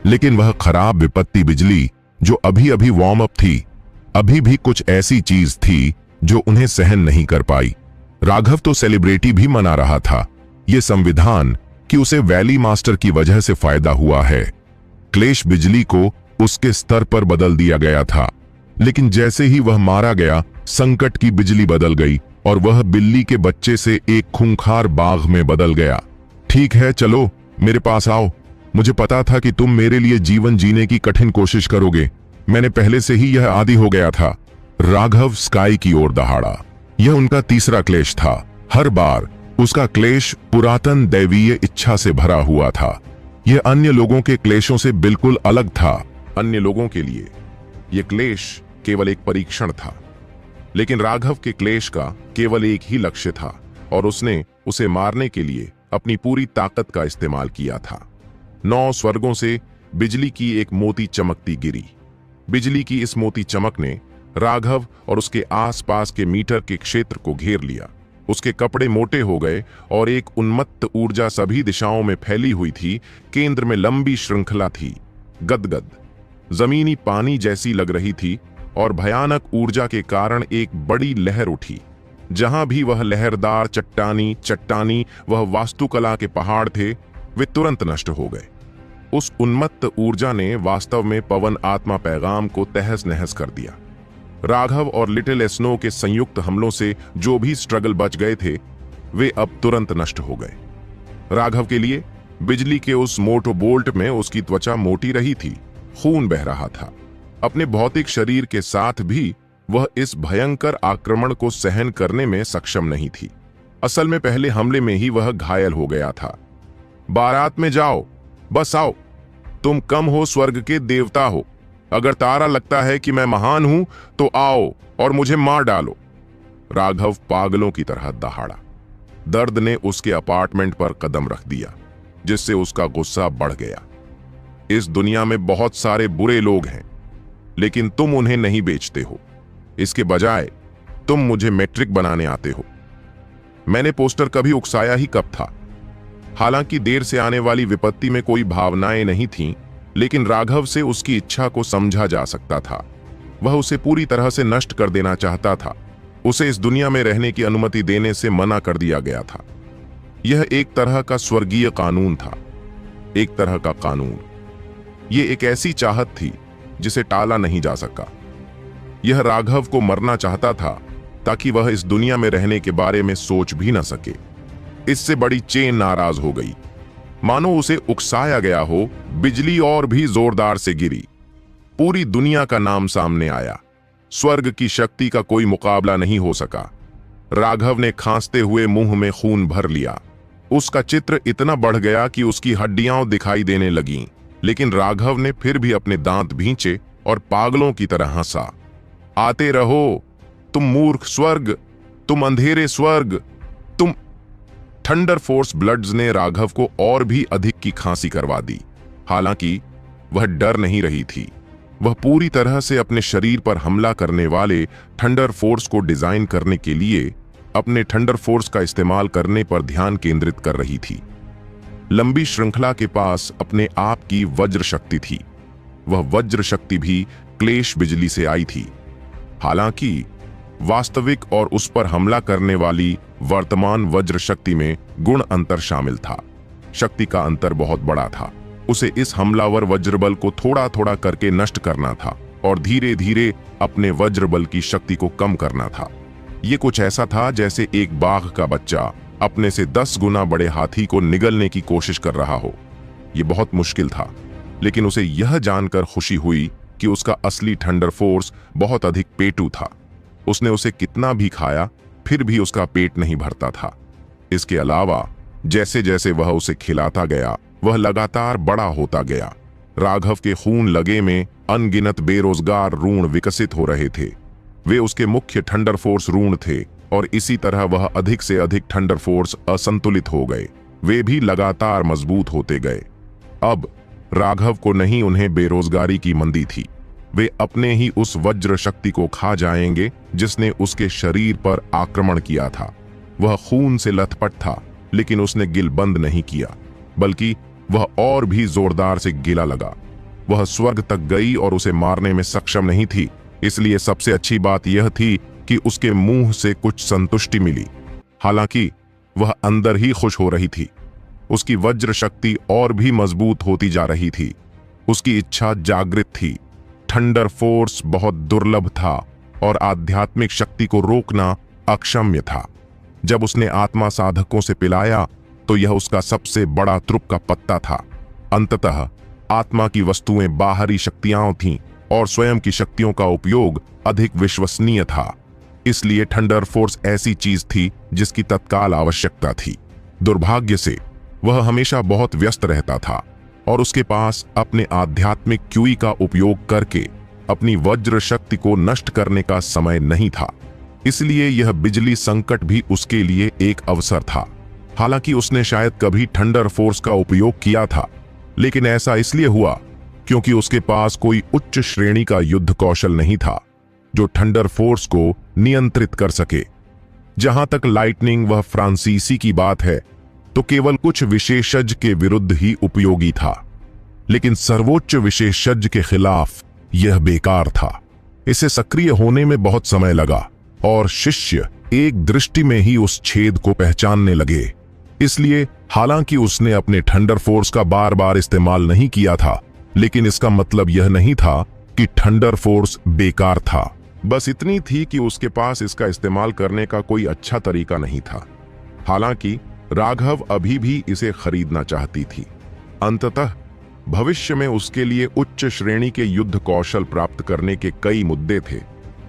लेकिन वह खराब विपत्ति बिजली जो अभी अभी वार्म अप थी, अभी भी कुछ ऐसी चीज थी जो उन्हें सहन नहीं कर पाई। राघव तो सेलिब्रिटी भी मना रहा था। यह संविधान कि उसे वैली मास्टर की वजह से फायदा हुआ है। क्लेश बिजली को उसके स्तर पर बदल दिया गया था, लेकिन जैसे ही वह मारा गया, संकट की बिजली बदल गई और वह बिल्ली के बच्चे से एक खूंखार बाघ में बदल गया। ठीक है, चलो मेरे पास आओ। मुझे पता था कि तुम मेरे लिए जीवन जीने की कठिन कोशिश करोगे। मैंने पहले से ही यह आदी हो गया था। राघव स्काई की ओर दहाड़ा। यह उनका तीसरा क्लेश था। हर बार उसका क्लेश पुरातन दैवीय इच्छा से भरा हुआ था। यह अन्य लोगों के क्लेशों से बिल्कुल अलग था। अन्य लोगों के लिए यह क्लेश केवल एक परीक्षण था, लेकिन राघव के क्लेश का केवल एक ही लक्ष्य था और उसने उसे मारने के लिए अपनी पूरी ताकत का इस्तेमाल किया था। 9 स्वर्गों से बिजली की एक मोती चमकती गिरी। बिजली की इस मोती चमक ने राघव और उसके आसपास के मीटर के क्षेत्र को घेर लिया। उसके कपड़े मोटे हो गए और एक उन्मत्त ऊर्जा सभी दिशाओं में फैली हुई थी। केंद्र में लंबी श्रृंखला थी, गदगद जमीनी पानी जैसी लग रही थी और भयानक ऊर्जा के कारण एक बड़ी लहर उठी। जहां भी वह लहरदार चट्टानी वह वास्तुकला के पहाड़ थे, वे तुरंत नष्ट हो गए। उस उन्मत्त ऊर्जा ने वास्तव में पवन आत्मा पैगाम को तहस नहस कर दिया। राघव और लिटिल स्नो के संयुक्त हमलों से जो भी स्ट्रगल बच गए थे, वे अब तुरंत नष्ट हो गए। राघव के लिए बिजली के उस मोटो बोल्ट में उसकी त्वचा मोटी रही थी, खून बह रहा था। अपने भौतिक शरीर के साथ भी वह इस भयंकर आक्रमण को सहन करने में सक्षम नहीं थी। असल में पहले हमले में ही वह घायल हो गया था। बारात में जाओ, बस आओ, तुम कम हो स्वर्ग के देवता हो। अगर तारा लगता है कि मैं महान हूं तो आओ और मुझे मार डालो। राघव पागलों की तरह दहाड़ा। दर्द ने उसके अपार्टमेंट पर कदम रख दिया, जिससे उसका गुस्सा बढ़ गया। इस दुनिया में बहुत सारे बुरे लोग हैं, लेकिन तुम उन्हें नहीं बेचते हो। इसके बजाय तुम मुझे मैट्रिक बनाने आते हो। मैंने पोस्टर कभी उकसाया ही कब था। हालांकि देर से आने वाली विपत्ति में कोई भावनाएं नहीं थीं, लेकिन राघव से उसकी इच्छा को समझा जा सकता था। वह उसे पूरी तरह से नष्ट कर देना चाहता था। उसे इस दुनिया में रहने की अनुमति देने से मना कर दिया गया था। यह एक तरह का स्वर्गीय कानून था, एक तरह का कानून। यह एक ऐसी चाहत थी जिसे टाला नहीं जा सका। यह राघव को मरना चाहता था ताकि वह इस दुनिया में रहने के बारे में सोच भी न सके। इससे बड़ी चेन नाराज हो गई, मानो उसे उकसाया गया हो। बिजली और भी जोरदार से गिरी। पूरी दुनिया का नाम सामने आया। स्वर्ग की शक्ति का कोई मुकाबला नहीं हो सका। राघव ने खांसते हुए मुंह में खून भर लिया। उसका चित्र इतना बढ़ गया कि उसकी हड्डियां दिखाई देने लगीं, लेकिन राघव ने फिर भी अपने दांत भींचे और पागलों की तरह हंसा। आते रहो, तुम मूर्ख स्वर्ग, तुम अंधेरे स्वर्ग, तुम। थंडर फोर्स ब्लड्स ने राघव को और भी अधिक की खांसी करवा दी। हालांकि वह डर नहीं रही थी। वह पूरी तरह से अपने शरीर पर हमला करने वाले थंडर फोर्स को डिजाइन करने के लिए अपने थंडर फोर्स का इस्तेमाल करने पर ध्यान केंद्रित कर रही थी। लंबी श्रृंखला के पास अपने आप की वज्र शक्ति थी। वह वज्र शक्ति भी क्लेश बिजली से आई थी। हालांकि वास्तविक और उस पर हमला करने वाली वर्तमान वज्र शक्ति में गुण अंतर शामिल था। शक्ति का अंतर बहुत बड़ा था। उसे इस हमलावर वज्रबल को थोड़ा थोड़ा करके नष्ट करना था और धीरे धीरे अपने वज्रबल की शक्ति को कम करना था। ये कुछ ऐसा था जैसे एक बाघ का बच्चा अपने से 10 गुना बड़े हाथी को निगलने की कोशिश कर रहा हो। ये बहुत मुश्किल था, लेकिन उसे यह जानकर खुशी हुई कि उसका असली थंडर फोर्स बहुत अधिक पेटू था। उसने उसे कितना भी खाया, फिर भी उसका पेट नहीं भरता था। इसके अलावा जैसे जैसे वह उसे खिलाता गया, वह लगातार बड़ा होता गया। राघव के खून लगे में अनगिनत बेरोजगार ऋण विकसित हो रहे थे। वे उसके मुख्य थंडर फोर्स ऋण थे और इसी तरह वह अधिक से अधिक थंडर फोर्स असंतुलित हो गए। वे भी लगातार मजबूत होते गए। अब राघव को नहीं उन्हें बेरोजगारी की मंदी थी। वे अपने ही उस वज्र शक्ति को खा जाएंगे जिसने उसके शरीर पर आक्रमण किया था। वह खून से लथपथ था, लेकिन उसने गिल बंद नहीं किया, बल्कि वह और भी जोरदार से गिला लगा। वह स्वर्ग तक गई और उसे मारने में सक्षम नहीं थी। इसलिए सबसे अच्छी बात यह थी कि उसके मुंह से कुछ संतुष्टि मिली। हालांकि वह अंदर ही खुश हो रही थी। उसकी वज्र शक्ति और भी मजबूत होती जा रही थी। उसकी इच्छा जागृत थी। थंडर फोर्स बहुत दुर्लभ था और आध्यात्मिक शक्ति को रोकना अक्षम्य था। जब उसने आत्मा साधकों से पिलाया तो यह उसका सबसे बड़ा त्रुप का पत्ता था। अंततः आत्मा की वस्तुएं बाहरी शक्तियां थीं और स्वयं की शक्तियों का उपयोग अधिक विश्वसनीय था। इसलिए थंडर फोर्स ऐसी चीज थी जिसकी तत्काल आवश्यकता थी। दुर्भाग्य से वह हमेशा बहुत व्यस्त रहता था और उसके पास अपने आध्यात्मिक क्यूई का उपयोग करके अपनी वज्र शक्ति को नष्ट करने का समय नहीं था। इसलिए यह बिजली संकट भी उसके लिए एक अवसर था। हालांकि उसने शायद कभी थंडर फोर्स का उपयोग किया था, लेकिन ऐसा इसलिए हुआ क्योंकि उसके पास कोई उच्च श्रेणी का युद्ध कौशल नहीं था जो थंडर फोर्स को नियंत्रित कर सके। जहां तक लाइटनिंग व फ्रांसीसी की बात है तो केवल कुछ विशेषज्ञ के विरुद्ध ही उपयोगी था, लेकिन सर्वोच्च विशेषज्ञ के खिलाफ यह बेकार था। इसे सक्रिय होने में बहुत समय लगा और शिष्य एक दृष्टि में ही उस छेद को पहचानने लगे। इसलिए हालांकि उसने अपने थंडर फोर्स का बार बार इस्तेमाल नहीं किया था, लेकिन इसका मतलब यह नहीं था कि थंडर फोर्स बेकार था। बस इतनी थी कि उसके पास इसका इस्तेमाल करने का कोई अच्छा तरीका नहीं था। हालांकि राघव अभी भी इसे खरीदना चाहती थी। अंततः भविष्य में उसके लिए उच्च श्रेणी के युद्ध कौशल प्राप्त करने के कई मुद्दे थे,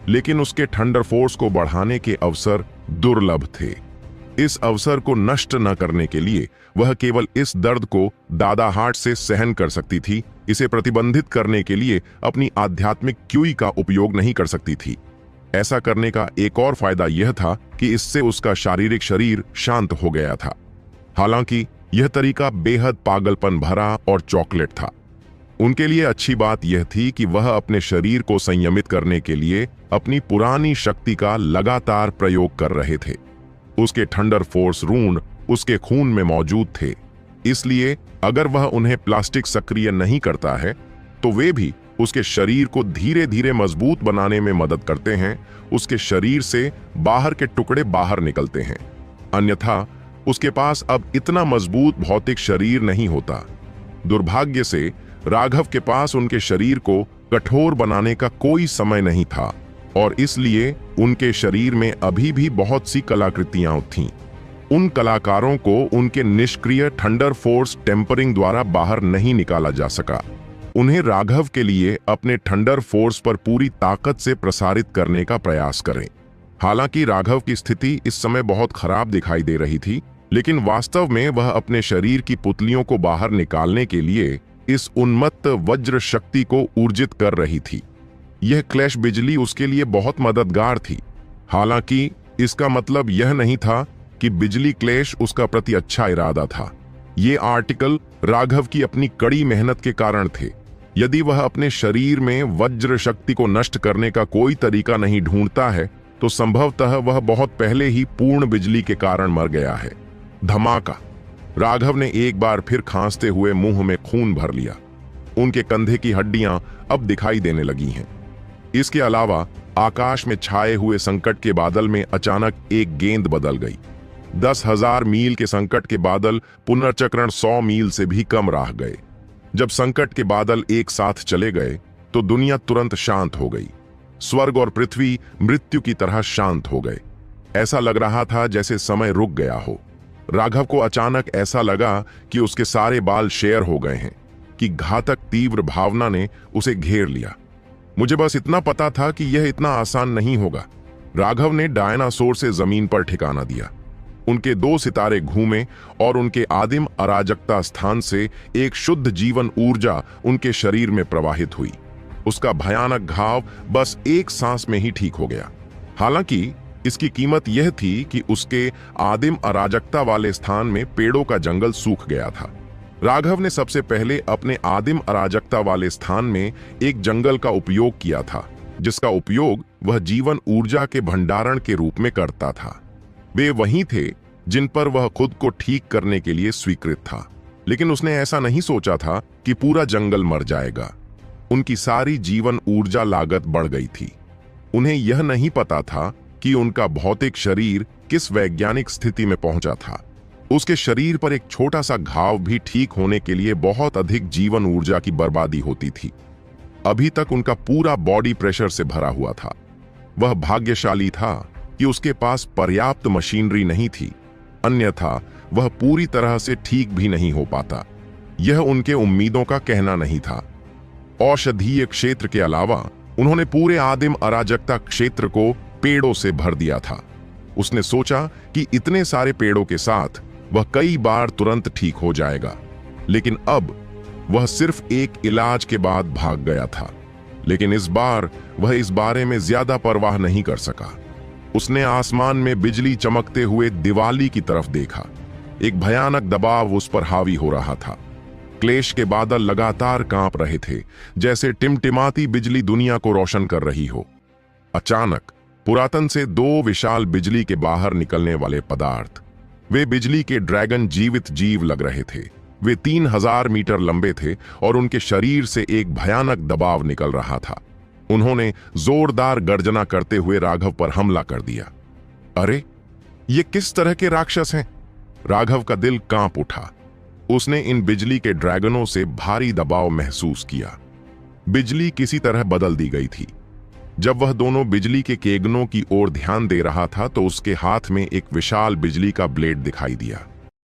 लेकिन उसके थंडर फोर्स को बढ़ाने के अवसर दुर्लभ थे। इस अवसर को नष्ट न करने के लिए वह केवल इस दर्द को दादाहाट से सहन कर सकती थी। इसे प्रतिबंधित करने के लिए अपनी आध्यात्मिक क्यूई का उपयोग नहीं कर सकती थी। ऐसा करने का एक और फायदा यह था कि इससे उसका शारीरिक शरीर शांत हो गया था। हालांकि यह तरीका बेहद पागलपन भरा और चॉकलेट था। उनके लिए अच्छी बात यह थी कि वह अपने शरीर को संयमित करने के लिए अपनी पुरानी शक्ति का लगातार प्रयोग कर रहे थे। उसके थंडर फोर्स रून उसके खून में मौजूद थे, इसलिए अगर वह उन्हें प्लास्टिक सक्रिय नहीं करता है तो वे भी उसके शरीर को धीरे धीरे मजबूत बनाने में मदद करते हैं। उसके शरीर से बाहर के टुकड़े बाहर निकलते हैं, अन्यथा उसके पास अब इतना मजबूत भौतिक शरीर नहीं होता। दुर्भाग्य से राघव के पास उनके शरीर को कठोर बनाने का कोई समय नहीं था और इसलिए उनके शरीर में अभी भी बहुत सी कलाकृतियां थीं। उन कलाकारों को उनके निष्क्रिय थंडर फोर्स टेम्परिंग द्वारा बाहर नहीं निकाला जा सका। उन्हें राघव के लिए अपने थंडर फोर्स पर पूरी ताकत से प्रसारित करने का प्रयास करें। हालांकि राघव की स्थिति इस समय बहुत खराब दिखाई दे रही थी, लेकिन वास्तव में वह अपने शरीर की पुतलियों को बाहर निकालने के लिए इस उन्मत्त वज्र शक्ति को ऊर्जित कर रही थी। यह क्लैश बिजली उसके लिए बहुत मददगार थी। हालांकि इसका मतलब यह नहीं था कि बिजली क्लैश उसका प्रति अच्छा इरादा था। ये आर्टिकल राघव की अपनी कड़ी मेहनत के कारण थे। यदि वह अपने शरीर में वज्र शक्ति को नष्ट करने का कोई तरीका नहीं ढूंढता है तो संभवतः वह बहुत पहले ही पूर्ण बिजली के कारण मर गया है। धमाका! राघव ने एक बार फिर खांसते हुए मुंह में खून भर लिया। उनके कंधे की हड्डियां अब दिखाई देने लगी हैं। इसके अलावा आकाश में छाए हुए संकट के बादल में अचानक एक गेंद बदल गई। 10,000 मील के संकट के बादल पुनर्चक्रण 100 मील से भी कम रह गए। जब संकट के बादल एक साथ चले गए तो दुनिया तुरंत शांत हो गई। स्वर्ग और पृथ्वी मृत्यु की तरह शांत हो गए। ऐसा लग रहा था जैसे समय रुक गया हो। राघव को अचानक ऐसा लगा कि उसके सारे बाल शेयर हो गए हैं, कि घातक तीव्र भावना ने उसे घेर लिया। मुझे बस इतना पता था कि यह इतना आसान नहीं होगा। राघव ने डायनासोर से जमीन पर ठिकाना दिया। उनके 2 सितारे घूमे और उनके आदिम अराजकता स्थान से एक शुद्ध जीवन ऊर्जा उनके शरीर में प्रवाहित हुई। उसका भयानक घाव बस एक सांस में ही ठीक हो गया। हालांकि इसकी कीमत यह थी कि उसके आदिम अराजकता वाले स्थान में पेड़ों का जंगल सूख गया था। राघव ने सबसे पहले अपने आदिम अराजकता वाले स्थान में एक जंगल का उपयोग किया था, जिसका उपयोग वह जीवन ऊर्जा के भंडारण के रूप में करता था। वे वही थे जिन पर वह खुद को ठीक करने के लिए स्वीकृत था, लेकिन उसने ऐसा नहीं सोचा था कि पूरा जंगल मर जाएगा। उनकी सारी जीवन ऊर्जा लागत बढ़ गई थी। उन्हें यह नहीं पता था कि उनका भौतिक शरीर किस वैज्ञानिक स्थिति में पहुंचा था। उसके शरीर पर एक छोटा सा घाव भी ठीक होने के लिए बहुत अधिक जीवन ऊर्जा की बर्बादी होती थी। अभी तक उनका पूरा बॉडी प्रेशर से भरा हुआ था। वह भाग्यशाली था कि उसके पास पर्याप्त मशीनरी नहीं थी, अन्यथा वह पूरी तरह से ठीक भी नहीं हो पाता। यह उनके उम्मीदों का कहना नहीं था। औषधीय क्षेत्र के अलावा उन्होंने पूरे आदिम अराजकता क्षेत्र को पेड़ों से भर दिया था। उसने सोचा कि इतने सारे पेड़ों के साथ वह कई बार तुरंत ठीक हो जाएगा, लेकिन अब वह सिर्फ एक इलाज के बाद भाग गया था। लेकिन इस बार वह इस बारे में ज्यादा परवाह नहीं कर सका। उसने आसमान में बिजली चमकते हुए दिवाली की तरफ देखा। एक भयानक दबाव उस पर हावी हो रहा था। क्लेश के बादल लगातार कांप रहे थे, जैसे टिमटिमाती बिजली दुनिया को रोशन कर रही हो। अचानक पुरातन से दो विशाल बिजली के बाहर निकलने वाले पदार्थ, वे बिजली के ड्रैगन जीवित जीव लग रहे थे। वे 3000 मीटर लंबे थे और उनके शरीर से एक भयानक दबाव निकल रहा था। उन्होंने जोरदार गर्जना करते हुए राघव पर हमला कर दिया। अरे, ये किस तरह के राक्षस हैं? राघव का दिल कांप उठा। उसने इन बिजली के ड्रैगनों से भारी दबाव महसूस किया। बिजली किसी तरह बदल दी गई थी। जब वह दोनों बिजली के केगनों की ओर ध्यान दे रहा था तो उसके हाथ में एक विशाल बिजली का ब्लेड दिखाई दिया।